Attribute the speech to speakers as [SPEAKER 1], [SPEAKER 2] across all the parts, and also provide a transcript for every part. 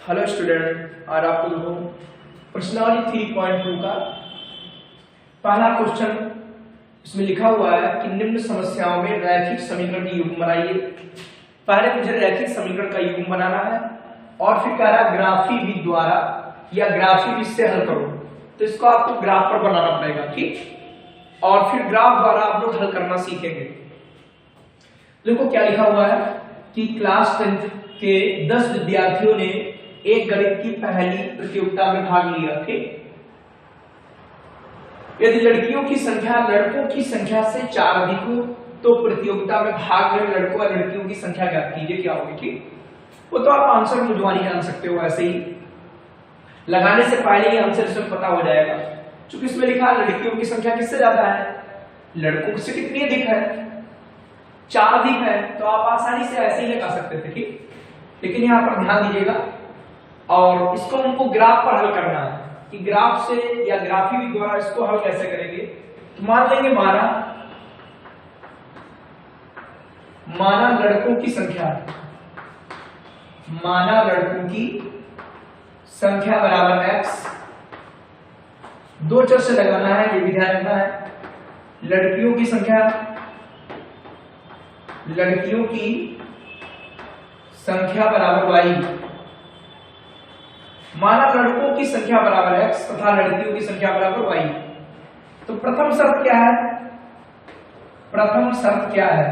[SPEAKER 1] Hello student, आज आपको देखो पर्सनालिटी 3.2 का पहला क्वेश्चन इसमें लिखा हुआ है कि निम्न समस्याओं में रैखिक समीकरण की युग्म बनाइए। पहले मुझे रैखिक समीकरण का युग्म बनाना है और फिर कह रहा ग्राफी विधि द्वारा या ग्राफी विधि से हल करो। तो इसको आपको ग्राफ पर बनाना पड़ेगा, ठीक, और फिर ग्राफ द्वारा आप लोग हल करना सीखेंगे। देखो क्या लिखा हुआ है कि क्लास 10th के 10 विद्यार्थियों ने एक गणित की पहली प्रतियोगिता में भाग लिया। ठीक, यदि लड़कियों की संख्या लड़कों की संख्या से 4 अधिक हो तो प्रतियोगिता में भाग लेने लड़कों और लड़कियों की संख्या ज्ञात कीजिए, क्या होगी। ठीक, वो तो आप आंसर मुझवानी जान सकते हो, ऐसे ही लगाने से पहले ही आंसर इसमें पता हो जाएगा। क्योंकि इसमें लिखा लड़कियों की संख्या किससे ज्यादा है, लड़कों से कितनी अधिक है, 4 अधिक है, तो आप आसानी से ऐसे ही लगा सकते थे। ठीक, लेकिन यहाँ पर ध्यान दीजिएगा और इसको हमको ग्राफ पर हल करना है कि ग्राफ से या ग्राफी विधि द्वारा इसको हल कैसे करेंगे। तो मान लेंगे माना लड़कों की संख्या बराबर x, दो चर से लगाना है, ये भी ध्यान रखना है। लड़कियों की संख्या बराबर y, माना लड़कों की संख्या बराबर x तथा लड़कियों की संख्या बराबर y। तो प्रथम शर्त क्या है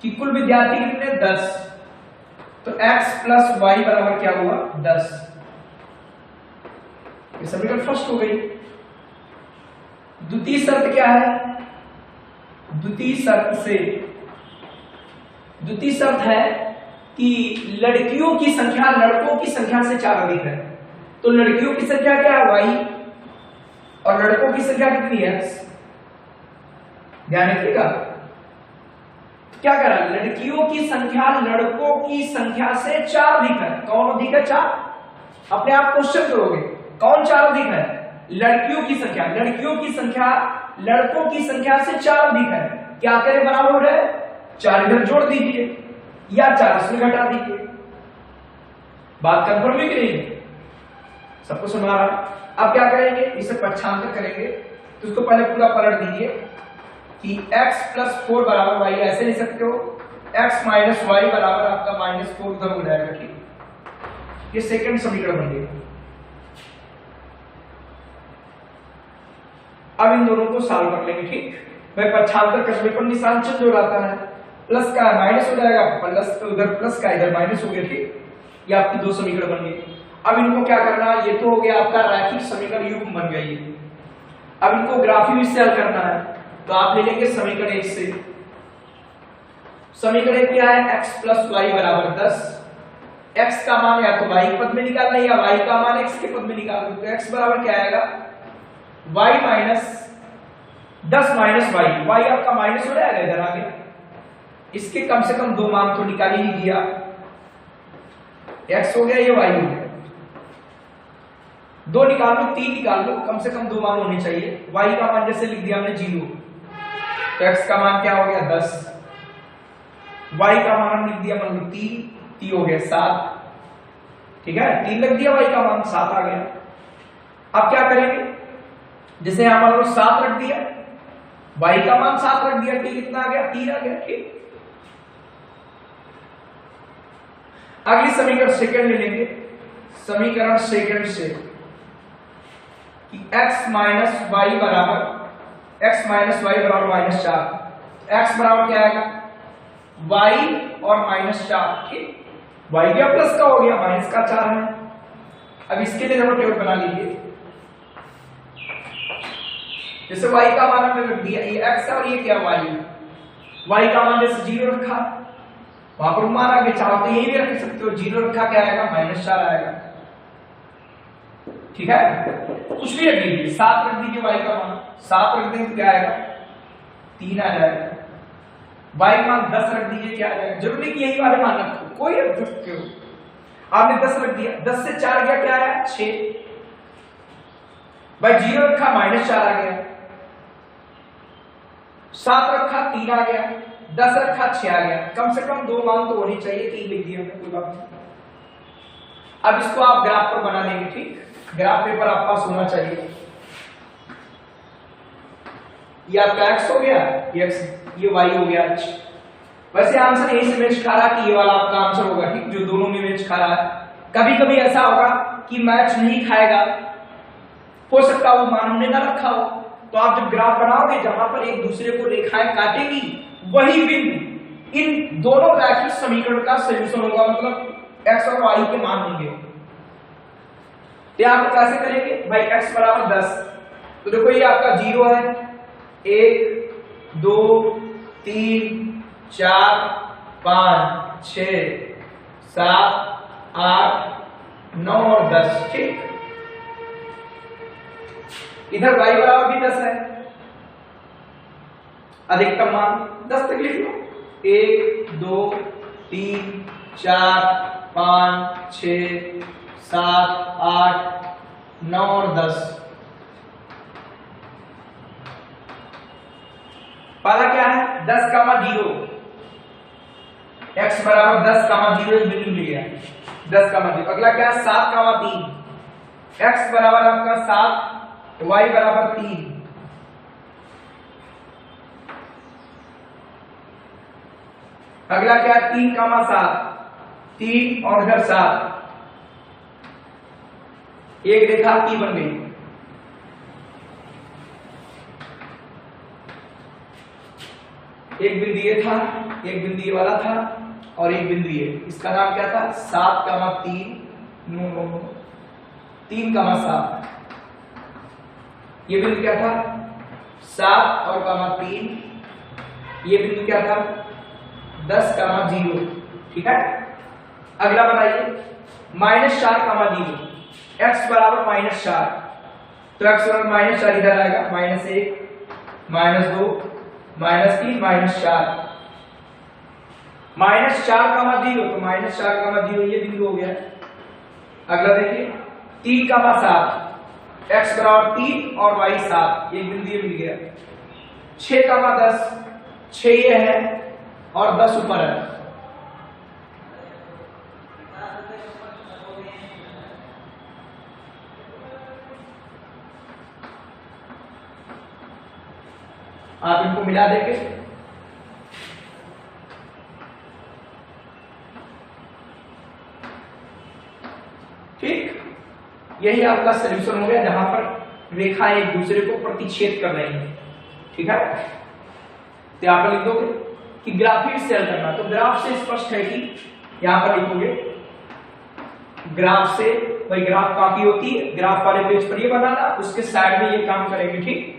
[SPEAKER 1] कि कुल विद्यार्थी कितने 10, तो x प्लस y बराबर क्या हुआ 10। ये समीकरण फर्स्ट हो गई। द्वितीय शर्त क्या है, द्वितीय शर्त है कि लड़कियों की संख्या लड़कों की संख्या से 4 अधिक है। तो लड़कियों की संख्या क्या है y और लड़कों की संख्या कितनी है x, ध्यान रखिएगा। क्या करा, लड़कियों की संख्या लड़कों की संख्या से 4 अधिक है। कौन अधिक है 4, अपने आप क्वेश्चन करोगे कौन 4 अधिक है, लड़कियों की संख्या लड़कों की संख्या से 4 अधिक है। क्या करें, बराबर है 4 इधर जोड़ दीजिए या 4 इसमें घटा दीजिए। बात कंफर्म है कि नहीं, सबको सुना रहा। अब क्या करेंगे, इसे पक्षांतर करेंगे तो इसको पहले पूरा पलट दीजिए कि x प्लस 4 बराबर y, ऐसे लिख सकते हो x माइनस y बराबर आपका -4 उधर हो जाएगा। ठीक, ये सेकंड समीकरण बन गया। अब इन दोनों को सॉल्व कर लेंगे। ठीक, भाई पक्षांतर करने पर निशान चेंज हो जाता है, प्लस का माइनस हो जाएगा, प्लस तो उधर प्लस का इधर माइनस हो गया। ठीक, ये आपकी दो समीकरण बन गए। अब इनको क्या करना, ये तो हो गया आपका रैखिक समीकरण युग्म बन गई। अब इनको ग्राफी विधि से हल करना है, तो आप ले लेंगे समीकरण 1 से। समीकरण 1 क्या है, x प्लस वाई बराबर 10। x का मान या तो y पद में निकालना है या y का मान x के पद में निकालना। तो x बराबर क्या आएगा, y माइनस 10 माइनस y आपका माइनस हो जाएगा इधर आगे। इसके कम से कम 2 मान तो निकाल ही लीजिए आप, x हो गया, ये y हो गया। 2 निकाल लो, 3 निकाल लो, कम से कम 2 मान होने चाहिए। y का मान जैसे लिख दिया हमने 0, तो x का मान क्या हो गया 10, y का मान हम लिख दिया मतलब 3 हो गया 7। ठीक है, 3 लग दिया, y का मान 7 आ गया। अब क्या करेंगे, जैसे यहां मान लो 7 रख दिया, y का मान 7 रख दिया, t कितना आ गया 3 आ गया। ठीक, अगली समीकरण सेकंड ले लेंगे, समीकरण सेकंड से कि x माइनस वाई बराबर -4। x बराबर क्या आएगा, y और -4। ठीक, y क्या प्लस का हो गया, माइनस का 4 है। अब इसके लिए हम टेबल बना लीजिए, जैसे y का मान हमने रख दिया, ये x है और ये क्या y का मान जैसे 0 रखा, वहां पर मान आगे चाहो तो यही भी रख सकते हो, 0 रखा क्या आएगा -4 आएगा। ठीक है, कुछ भी रख लीजिए, 7 रख दीजिए, y का मान 7 रख देंगे तो क्या आएगा 3 आ जाएगा। y का मान 10 रख दीजिए, क्या आ जाएगा, जरूरी कि यही वाले मान रखो, कोई रख सकते हो। आपने 10 रख दिया, 10 से 4 गया क्या आया 6, भाई 0 रखा -4 आ गया, 7 रखा 3 आ गया, 10 रखा 6 आ गया। कम से कम 2 मान तो होनी चाहिए, 3 लिख दिया, कोई बात नहीं। अब इसको आप ग्राफ पर बना देंगे, ठीक, ग्राफ पेपर आपके पास होना चाहिए। ये आपका x हो गया, ये y हो गया। वैसे आंसर यही से मैच खा रहा कि ये वाला आपका आंसर होगा, ठीक, जो दोनों में मैच खा रहा है। कभी कभी ऐसा होगा कि मैच नहीं खाएगा, हो सकता वो मान हमने ना रखा हो, तो आप जब ग्राफ बनाओगे जहां पर एक दूसरे को रेखाएं काटेगी वही बिंदु इन दोनों रैखिक समीकरण का सॉल्यूशन होगा, मतलब x और y के मान होंगे। तो आप कैसे करेंगे भाई, x बराबर 10, तो देखो ये आपका 0 है, 1 2 3 4 5 6 7 8 9 और 10, ठीक। इधर y बराबर भी 10 है, अधिकतम मान 10 तक लिख लो, 1 2 3 4 5 6 7 8 9 और 10। पहला क्या है 10, 0, x बराबर 10, 0 बिंदु लिया 10, 0। अगला क्या है 7, 3, x बराबर आपका 7, y बराबर 3। अगला क्या है 3, 7, 3 और इधर 7, एक रेखा P बन गई। एक बिंदु ये था, एक बिंदु ये वाला था और एक बिंदु ये, इसका नाम क्या था 7, 3 3, 7। ये बिंदु क्या था 7 और 3, ये बिंदु क्या था 10, 0, ठीक है। अगला बताइए -4, 0, x बराबर -4, तो x बराबर -4 इधर आएगा, -1 -2 -3 -4, -4, 0, तो -4, 0 ये बिंदु हो गया। अगला देखिए 3, 7, x बराबर 3 और y 7, ये बिंदु ये मिल गया। 6, 10, 6 ये है और 10 ऊपर है। आप इनको मिला देंगे, ठीक, यही आपका सॉल्यूशन हो गया जहां पर रेखा एक दूसरे को प्रतिच्छेद कर रही है, ठीक है। तो यहां पर लिख दोगे कि ग्राफिक से हल करना, तो ग्राफ से स्पष्ट है कि यहां पर लिखोगे ग्राफ से, भाई ग्राफ कॉपी होती है, ग्राफ वाले पेज पर ये बनाना, उसके साइड में ये काम करेंगे, ठीक।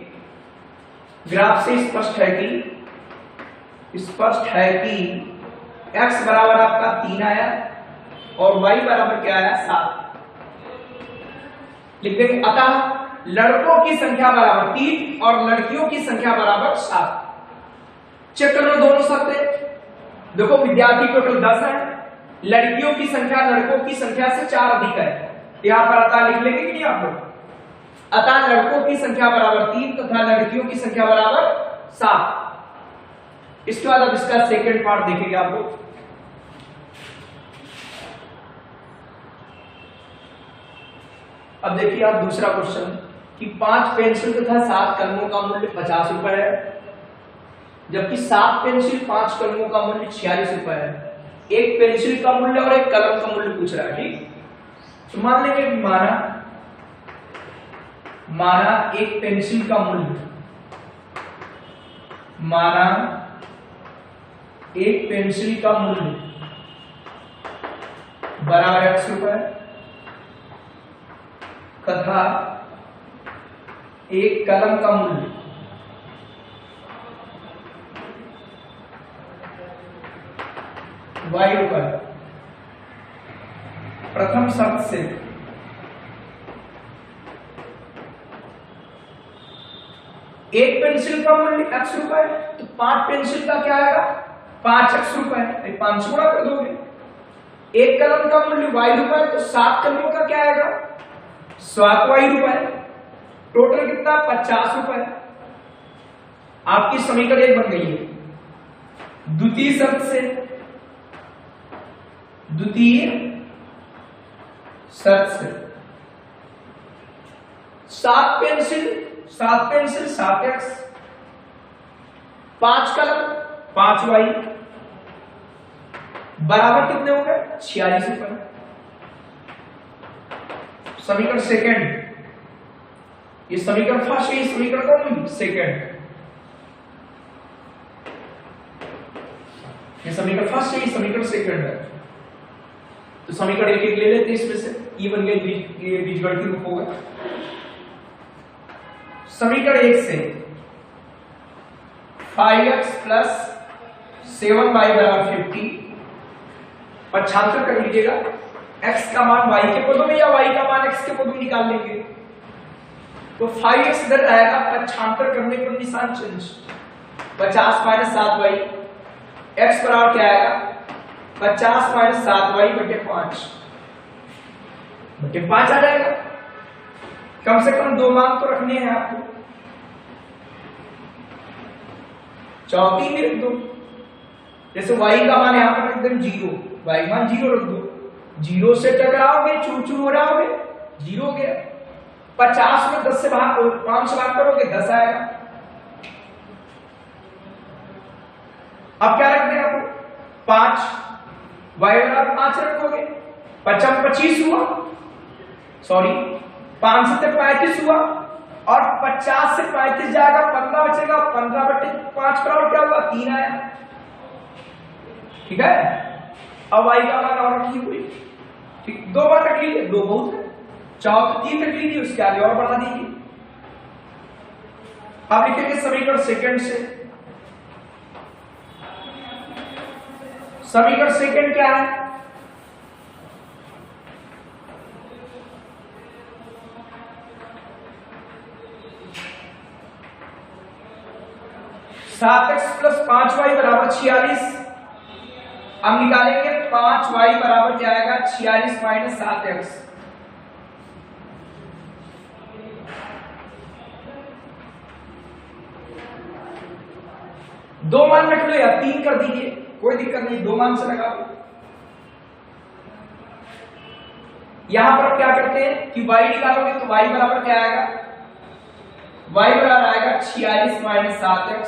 [SPEAKER 1] ग्राफ से स्पष्ट है कि x बराबर आपका 3 आया और y बराबर क्या आया 7, लिख देंगे। अतः लड़कों की संख्या बराबर 3 और लड़कियों की संख्या बराबर 7। चेक करो दोनों सत्य, देखो विद्यार्थी टोटल 10 है, लड़कियों की संख्या लड़कों की संख्या से 4 अधिक है, यहां पर अतः लिख लेंगे कि नहीं आप लोग। अतः लड़कों की संख्या बराबर 3 तथा लड़कियों की संख्या बराबर 7। इसके बाद अब इसका सेकंड पार्ट देखेंगे आप लोग। अब देखिए आप दूसरा क्वेश्चन कि 5 पेंसिल तथा 7 कलमों का मूल्य 50 रुपए है, जबकि 7 पेंसिल 5 कलमों का मूल्य 46 रुपए है। एक पेंसिल का मूल्य और एक कलम का मूल्य पूछ रहा है, ठीक। तो मान लेंगे माना एक पेंसिल का मूल्य, माना एक पेंसिल का मूल्य बराबर x रुपए तथा एक कलम का मूल्य y रुपए। प्रथम शर्त से एक पेंसिल का मूल्य x रुपए, तो 5 पेंसिल का क्या आएगा 5x रुपए, 5 गुणा कर दोगे। एक कलम का मूल्य y रुपए, तो 7 कलमों का क्या आएगा 7y रुपए, टोटल कितना 50 रुपए। आपकी समीकरण एक बन गई है। द्वितीय शर्त से, द्वितीय शर्त से 7 पेंसिल 7x, 5 कलम 5y बराबर कितने हो गए 46 रुपए। समीकरण सेकंड, ये समीकरण फर्स्ट है, ये समीकरण कौन सेकंड, ये समीकरण फर्स्ट है, ये समीकरण सेकंड है। तो समीकरण एक एक ले लेते हैं इसमें से, ये बन गया ये बीजगणितीय रूप होगा। समीकरण एक से 5x + 7y = 50 पक्षांतर कर लीजिएगा। x का मान y के पदों में या y का मान x के पदों में निकाल लेंगे। तो 5x इधर आएगा, पक्षांतर करने पर निशान चेंज, 50 - 7y, x बराबर क्या आएगा 50 - 7y / 5 आ जाएगा। कम से कम 2 मान तो रखने हैं आपको, चौथी में रख दो। जैसे y का मान यहां पर रख दो 0, y मान 0 रख दो, 0 से टकराओगे चूर हो जाओगे, 0 हो गया। 50 में 10 से भाग 5 से भाग करोगे 10 आएगा। अब क्या रख दें आपको 5, y बराबर 5 रखोगे, 55 25 हुआ, सॉरी 5 से 35 हुआ, और 50 से 35 जाएगा 15 बचेगा, 15/5 बराबर क्या हुआ 3 आया। ठीक है, अब y का मान और रखी हुई, ठीक 2 बार रख लीजिए, 2 बहुत है, 3 रख लीजिए, उसके आगे और बढ़ा दीजिए। अब लिखेंगे समीकरण सेकंड से, समीकरण सेकंड क्या है 7x + 5y = 46। अब निकालेंगे 5y बराबर क्या आएगा 46 - 7x। दो मान रख लो या 3 कर दीजिए, कोई दिक्कत नहीं, 2 मान से लगाओ। यहां पर क्या करते हैं कि y निकालोगे तो y बराबर क्या आएगा, y बराबर आएगा 46 - 7x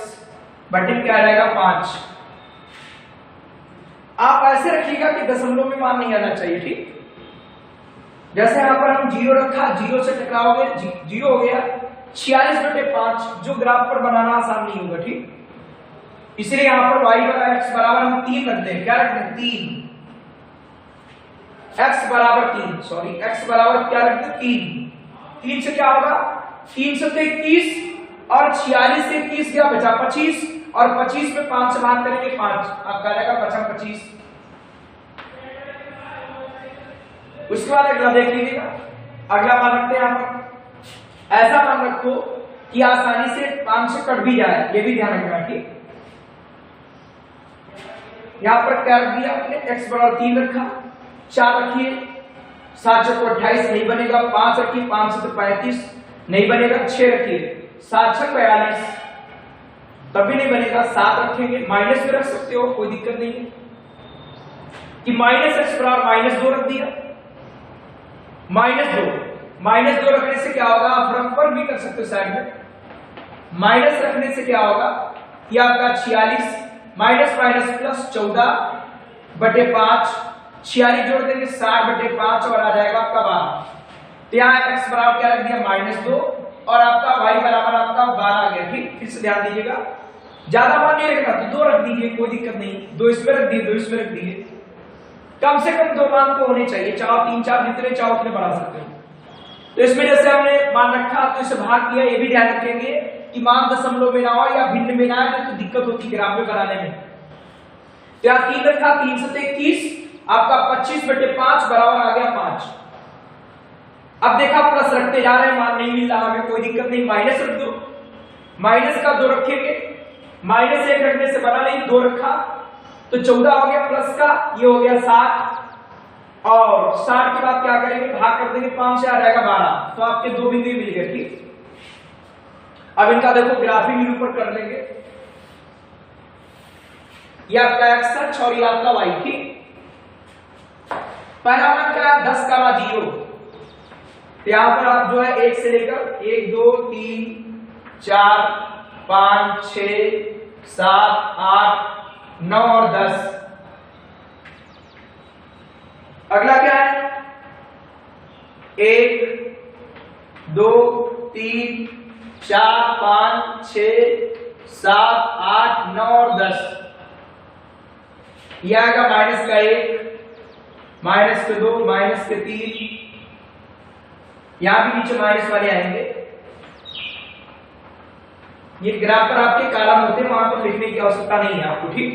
[SPEAKER 1] बटे क्या रहेगा 5। आप ऐसे रखिएगा कि दशमलव में मान नहीं आना चाहिए, ठीक। जैसे यहां पर हम 0 रखा, 0 से टकराओगे 0 हो गया, 46/5 जो ग्राफ पर बनाना आसान नहीं होगा, ठीक। इसलिए यहां पर y बराबर x बराबर हम 3 रखते हैं, क्या रखते हैं 3, x बराबर 3, सॉरी x बराबर क्या रखते हैं 3। 3 से क्या होगा 3 से 31 और 46 से 31 क्या बचा 25, और 25 में 5 से भाग करेंगे 5, आपका आ जाएगा 25। उसके बाद अगला देख लीजिएगा, अगला मान रखते हैं आप, ऐसा मान रखो कि आसानी से 5 से कट भी जाए, ये भी ध्यान रखना, ठीक। यहां पर क्या रख दिया आपने x बराबर 3 रखा, 4 रखिए, 7 × 28 नहीं बनेगा, 5 रखिए, 5 से 35 नहीं बनेगा, 6 रखिए, 7 × 42 तभी नहीं बनेगा, 7 रखेंगे, माइनस में रख सकते हो, कोई दिक्कत नहीं है कि -x बराबर -2 रख दिया, -2 रखने से क्या होगा, आप रफर भी कर सकते हो साइड में, माइनस रखने से क्या होगा कि आपका 46 -+ 14/5, 46 जोड़ देंगे 60/5 और आ जाएगा आपका 12। तो यहाँ x बराबर क्या रख दिया -2 और आपका y बराबर आपका 12 आ गया, ठीक। फिर से ध्यान दीजिएगा, ज्यादा मान नहीं रखना तो 2 रख दीजिए, कोई दिक्कत नहीं, 2 इसमें रख दिए, 2 इसमें रख दिए, कम से कम 2 मान तो होने चाहिए, चाहो 3 4 जितने चाहो उतने बढ़ा सकते हो। तो इसमें जैसे हमने मान रखा तो इसे भाग किया, ये भी ध्यान रखेंगे कि मान दशमलव में ना हो या भिन्न में ना आए, तो दिक्कत होती ग्राफ में बनाने में। तो यहाँ 3 रखा, 3 से 31 आपका 25/5 बराबर आ गया 5। अब देखा प्लस रखते जा रहे हैं, मान नहीं मिल रहा हमें, कोई दिक्कत नहीं, माइनस रख दो, माइनस का 2 रखेंगे, -1 रखने से बना नहीं, 2 रखा तो 14 हो गया, प्लस का ये हो गया 60, और 60 के बाद क्या करेंगे भाग कर देंगे, 5 से आ जाएगा 12, तो आपके 2 बिंदु मिल गए, ठीक। अब इनका देखो ग्राफिक निरूपण कर लेंगे, ये आपका x अक्ष और ये आपका y, ठीक। पहला मान क्या है 10 का 0। तो यहां पर आप जो है 1 से लेकर 1 2 3 4 5 6 7 8 9 और 10। अगला क्या है 1 2 3 4 5 6 7 8 9 और 10। यह आएगा -1 -2 -3। यहां भी नीचे माइनस वाले आएंगे। ये ग्राफ पर आपके कॉलम होते हैं, वहां पर लिखने की आवश्यकता नहीं है आपको, ठीक।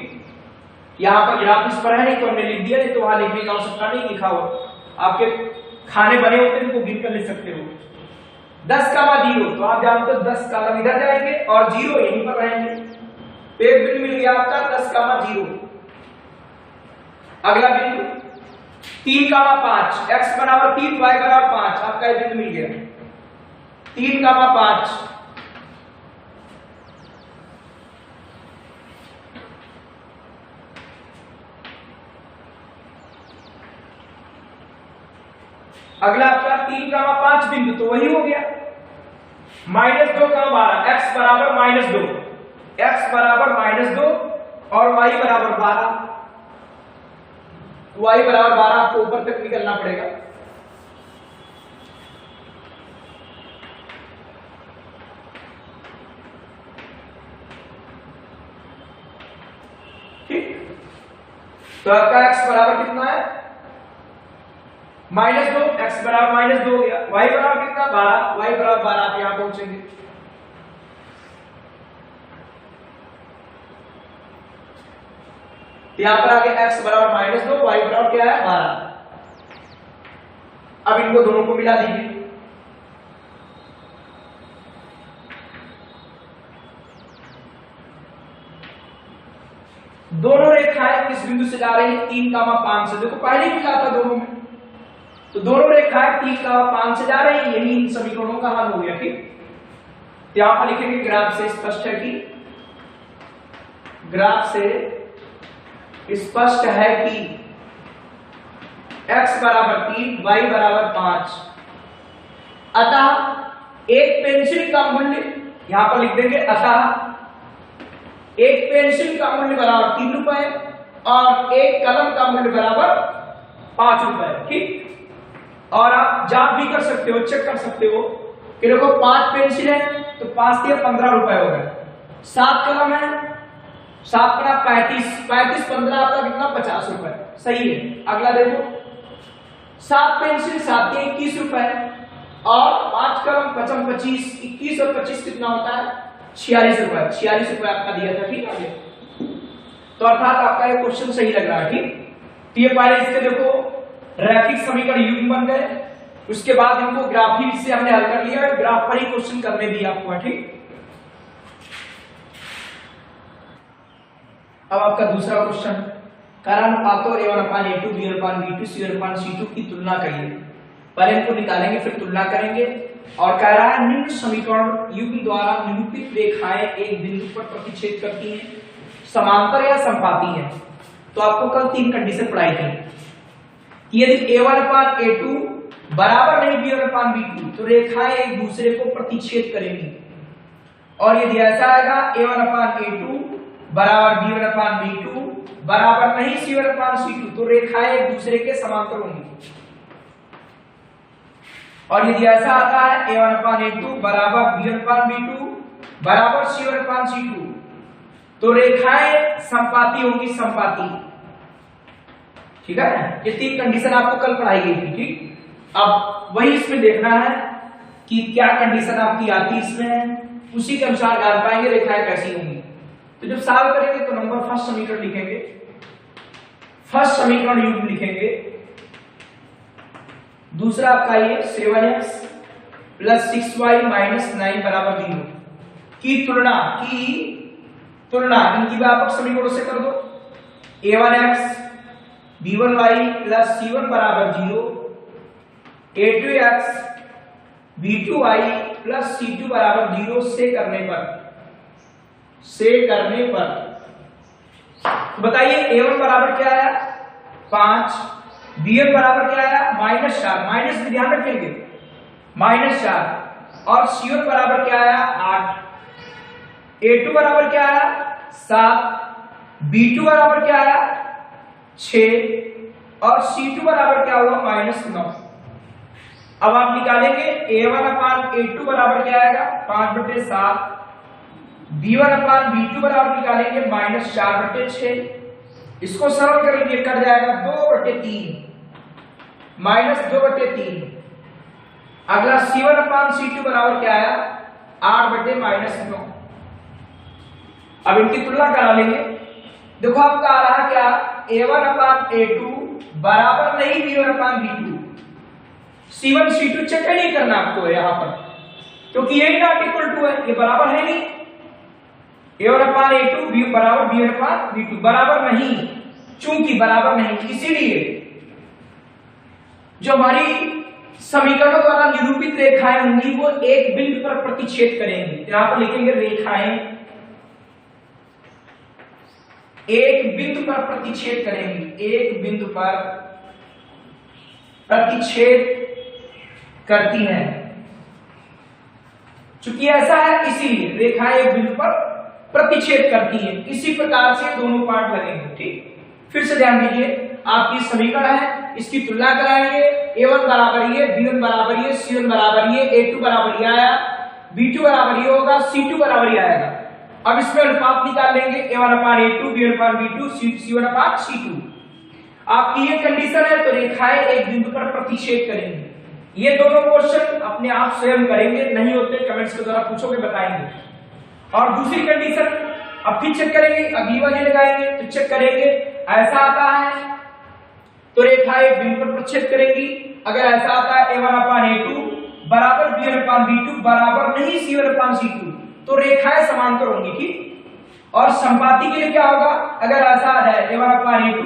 [SPEAKER 1] यहां पर ग्राफ इस पर है नहीं तो हमने लिख दिया, नहीं तो वहां लिखने की आवश्यकता नहीं, लिखा हो आपके खाने बने होते हैं उनको गिन कर लिख सकते हो। 10 का 0 तो आप जानते हो 10 कॉलम इधर जाएंगे और 0 यहीं पर रहेंगे। एक बिंदु मिल गया आपका 10 का 0। अगला बिंदु 3 का 5 x बराबर 3 y बराबर 5। आपका ये बिंदु मिल गया 3 का 5। अगला आपका 3 का 5 बिंदु तो वही हो गया -2 का 12 x बराबर -2 x बराबर -2 और y बराबर 12। y बराबर 12 आपको ऊपर तक निकलना पड़ेगा। ठीक, तो आपका x बराबर कितना है -2, x बराबर -2 हो गया। y बराबर कितना 12, y बराबर 12 आप यहां पहुंचेंगे। यहां पर आगे x बराबर -2, y बराबर क्या है 12। अब इनको दोनों को मिला दीजिए। दोनों रेखाएं किस बिंदु से जा रही है 3 का 5 से। देखो पहले ही मिला था दोनों में, तो दोनों रेखाएं 3 का 5 से जा रही है, यही इन समीकरणों का हल हो गया। ठीक, यहां पर लिखेंगे ग्राफ से स्पष्ट है कि ग्राफ से स्पष्ट है कि x बराबर 3 y बराबर 5। अतः एक पेंसिल का मूल्य यहां पर लिख देंगे, अतः एक पेंसिल का मूल्य बराबर 3 रुपए और एक कलम का मूल्य बराबर 5 रुपए। ठीक, और आप जांच भी कर सकते हो, चेक कर सकते हो कि देखो 5 पेंसिल है तो 5 से 15 रुपए हो गए। 7 कलम है, 7 पर 35, 15 आपका कितना 50 रुपए। सही है। अगला देखो 7 पेंसिल 7 के 21 रुपए और 5 कलम 25, 21 और 25 कितना होता है 46 रुपए। 46 रुपए आपका दिया था। ठीक है, तो अर्थात आपका ये क्वेश्चन सही लग रहा है। ठीक, तो ये पहले इसके देखो रैखिक समीकरण युग्म बन गए, उसके बाद इनको ग्राफिक से हमने हल कर लिया, ग्राफ पर ही क्वेश्चन करने दिया आपको। ठीक, अब आपका दूसरा क्वेश्चन, करानुपातों a1/a2 b1/b2 c1/c2 की तुलना करिए। पहले इनको निकालेंगे फिर तुलना करेंगे। और कह रहा है निम्न समीकरण युग्म द्वारा निरूपित रेखाएं एक बिंदु पर प्रतिच्छेद करती हैं, समांतर या संपाती हैं। तो आपको कल 3 कंडीशन पढ़ाई थी कि यदि a1/a2 बराबर नहीं b1/b2 तो रेखाएं एक दूसरे को प्रतिच्छेद करेंगी, और यदि ऐसा आएगा a1/a2 बराबर b1/b2 बराबर नहीं c1/c2 तो रेखाएं एक दूसरे के समांतर होंगी। और यदि ऐसा आता है a1/a2 बराबर b1/b2 बराबर c1/c2 तो रेखाएं संपाती होंगी, संपाती। ठीक है, ये 3 कंडीशन आपको कल पढ़ाई गई थी। ठीक, अब वही इसमें देखना है कि क्या कंडीशन आपकी आती इसमें, उसी के अनुसार जान पाएंगे रेखाएं कैसी होंगी। तो जब सॉल्व करेंगे तो नंबर फर्स्ट समीकरण लिखेंगे, फर्स्ट समीकरण युग्म लिखेंगे। दूसरा आपका ये 7x + 6y - 9 बराबर 0 की तुलना इनकी व्यापक समीकरणों से कर दो। a1x b1y + c1 बराबर 0, a2x b2y + c2 बराबर 0 से करने पर तो बताइए a1 बराबर क्या है 5, bn बराबर क्या आया -4, माइनस भी ध्यान रखेंगे -4, और c1 बराबर क्या आया 8, a2 बराबर क्या आया 7, b2 बराबर क्या आया 6, और c2 बराबर क्या हुआ -9। अब आप निकालेंगे a1 अपान a2 बराबर क्या आएगा 5/7, b1 अपान b2 बराबर निकालेंगे -4/6, इसको सरल करेंगे कट जाएगा 2/3 -2/3। अगला c1 अपान c2 बराबर क्या आया 8/-9। अब इनकी तुलना करा लेंगे। देखो आपका आ रहा क्या a1 अपान a2 बराबर नहीं b1 अपान b2। c1 c2 चेक नहीं करना आपको यहां पर, क्योंकि ये नॉट इक्वल टू है, ये बराबर है नहीं। a1 अपान a2 b बराबर b1 अपान b2 बराबर नहीं, चूंकि बराबर नहीं इसीलिए जो हमारी समीकरणों द्वारा निरूपित रेखाएं होंगी वो एक बिंदु पर प्रतिच्छेद करेंगी। यहां पर लिखेंगे रेखाएं एक बिंदु पर प्रतिच्छेद करेंगी, एक बिंदु पर प्रतिच्छेद करती हैं। चूंकि ऐसा है इसीलिए रेखाएं एक बिंदु पर प्रतिच्छेद करती हैं। इसी प्रकार से दोनों पार्ट लगेंगे। ठीक, फिर से ध्यान दीजिए, आपकी समीकरण है, इसकी तुलना कराएंगे। a1 बराबर ये, b1 बराबर ये, c1 बराबर ये, a2 बराबर ये आया, b2 बराबर ये होगा, c2 बराबर ये आएगा। अब इसमें अनुपात निकाल लेंगे a1 अपान a2, b1 अपान b2, c1 अपान c2। आपकी ये कंडीशन है तो रेखाएं एक बिंदु पर प्रतिच्छेद करेंगी। ये दोनों क्वेश्चन अपने आप स्वयं करेंगे, नहीं होते कमेंट्स के द्वारा पूछोगे बताएंगे। और दूसरी कंडीशन अब फिर चेक करेंगे, अगली वाली लगाएंगे तो चेक करेंगे ऐसा आता है तो रेखाएं एक बिंदु पर प्रतिच्छेद करेंगी। अगर ऐसा आता है a1 अपान a2 बराबर b1 अपान b2 बराबर नहीं c1 अपान c2 तो रेखाएं समांतर होंगी। ठीक, और संपाती के लिए क्या होगा, अगर ऐसा आ जाए a1 अपान a2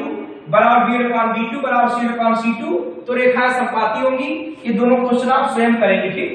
[SPEAKER 1] बराबर b1 अपान b2 बराबर c1 अपान c2 तो रेखाएं संपाती होंगी। ये दोनों क्वेश्चन आप स्वयं करेंगे। ठीक।